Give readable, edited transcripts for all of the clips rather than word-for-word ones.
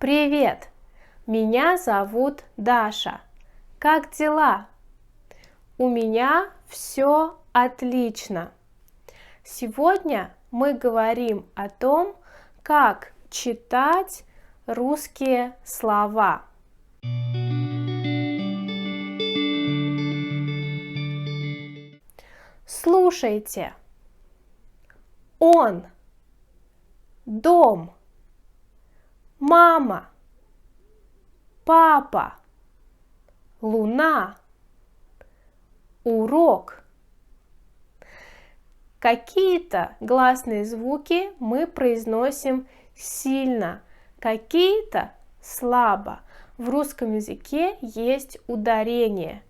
Привет! Меня зовут Даша. Как дела? У меня все отлично. Сегодня мы говорим о том, как читать русские слова. Слушайте. Он, дом, мама, папа, луна, урок. Какие-то гласные звуки мы произносим сильно, какие-то слабо. В русском языке есть ударение.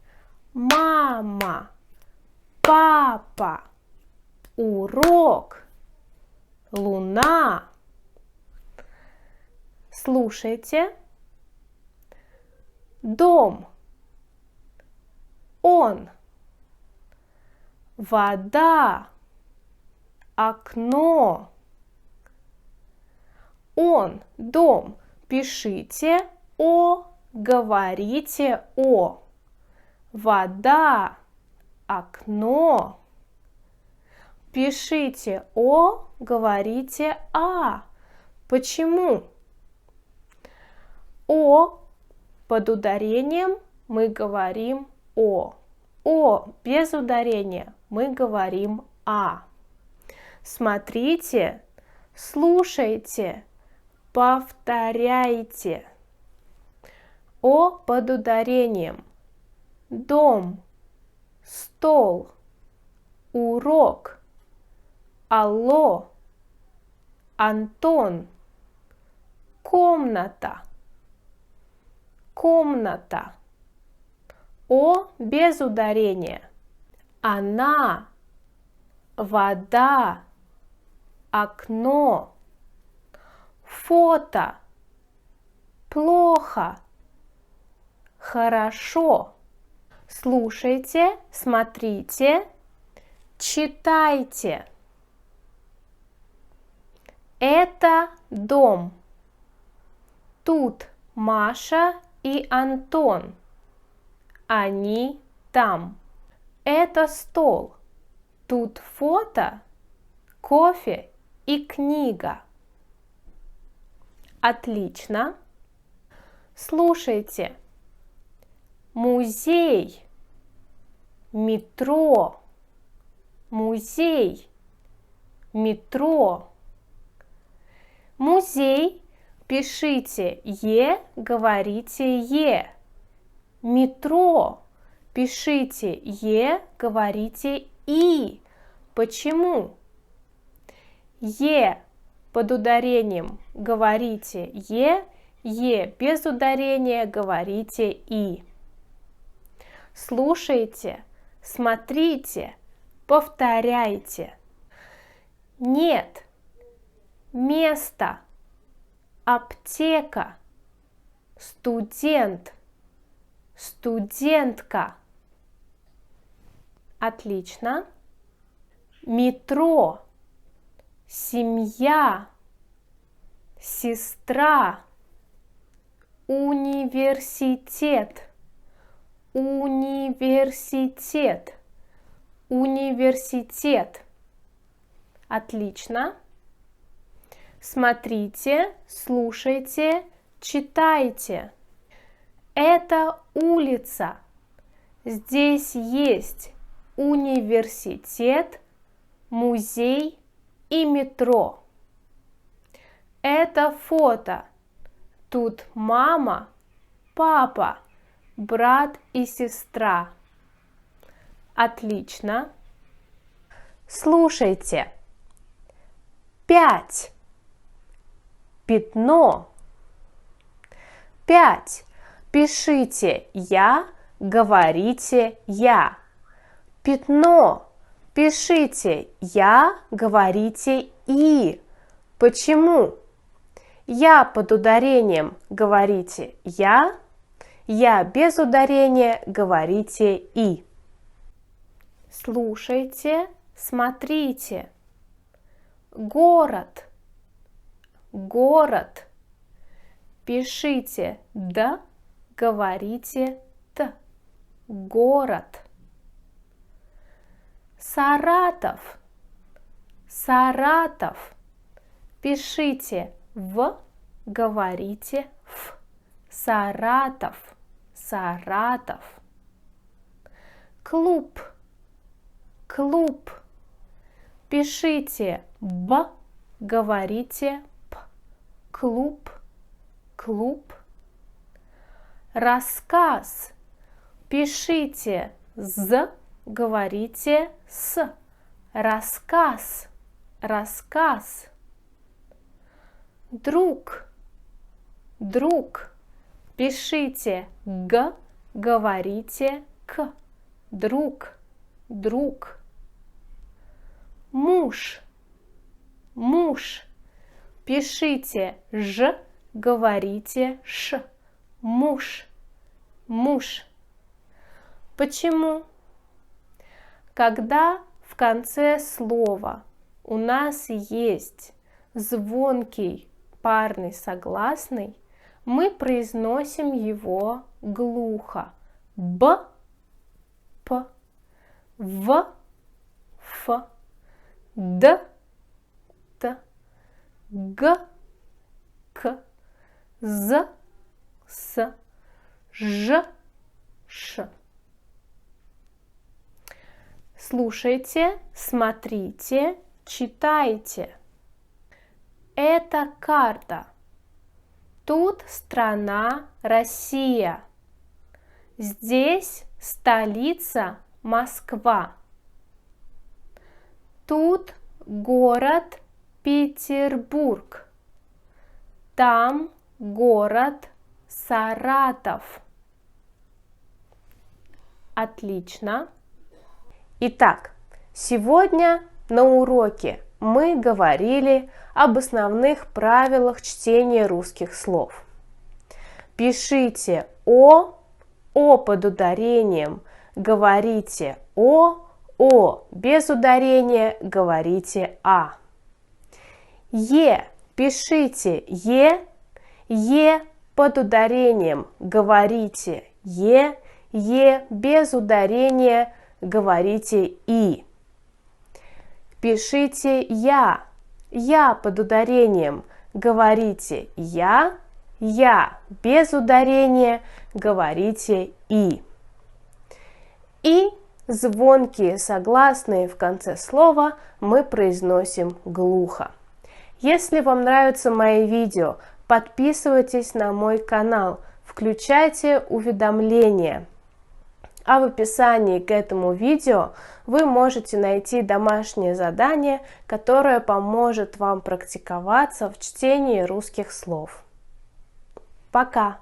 Мама, папа, урок, луна. Слушайте. Дом, он, вода, окно. Он, дом. Пишите о, говорите о. Вода, окно. Пишите о, говорите а. Почему? О под ударением мы говорим о. О без ударения мы говорим а. Смотрите, слушайте, повторяйте. О под ударением. Дом, стол, урок, алло, Антон, комната, комната. О без ударения. Она, вода, окно, фото, плохо, хорошо. Слушайте, смотрите, читайте. Это дом. Тут Маша и Антон. Они там. Это стол. Тут фото, кофе и книга. Отлично. Слушайте. Музей, метро, музей, метро. Музей пишите е, говорите е. Метро пишите е, говорите и. Почему? Е под ударением говорите е без ударения говорите и. Слушайте, смотрите, повторяйте. Нет, место, аптека, студент, студентка. Отлично. Метро, семья, сестра, университет, университет, университет. Отлично. Смотрите, слушайте, читайте. Это улица. Здесь есть университет, музей и метро. Это фото. Тут мама, папа, брат и сестра. Отлично. Слушайте. 5. Пятно. 5. Пишите я, говорите я. Пятно. Пишите я, говорите и. Почему? Я под ударением говорите я без ударения говорите и. Слушайте, смотрите. Город, город. Пишите «д», говорите «т». Город. Саратов. Саратов. Пишите «в», говорите «ф». Саратов. Саратов. Клуб. Клуб. Пишите «б», говорите «п». Клуб. Клуб. Рассказ. Пишите «з», говорите «с». Рассказ. Рассказ. Друг. Друг. Пишите «г», говорите «к». Друг. Друг. Муж. Муж. Пишите «ж», говорите «ш». Муж. Муж. Почему? Когда в конце слова у нас есть звонкий парный согласный, мы произносим его глухо. Б, П, В, Ф, Д, Т, Г, К, З, С, Ж, Ш. Слушайте, смотрите, читайте. Это карта. Тут страна Россия. Здесь столица Москва. Тут город Петербург. Там город Саратов. Отлично. Итак, сегодня на уроке мы говорили об основных правилах чтения русских слов. Пишите «о» под ударением, говорите «о», без ударения, говорите «а». Пишите «е» под ударением, говорите «е», без ударения, говорите «и». Пишите «я» под ударением, говорите «я», без ударения, говорите «и». И звонкие согласные в конце слова мы произносим глухо. Если вам нравятся мои видео, подписывайтесь на мой канал, включайте уведомления. А в описании к этому видео вы можете найти домашнее задание, которое поможет вам практиковаться в чтении русских слов. Пока!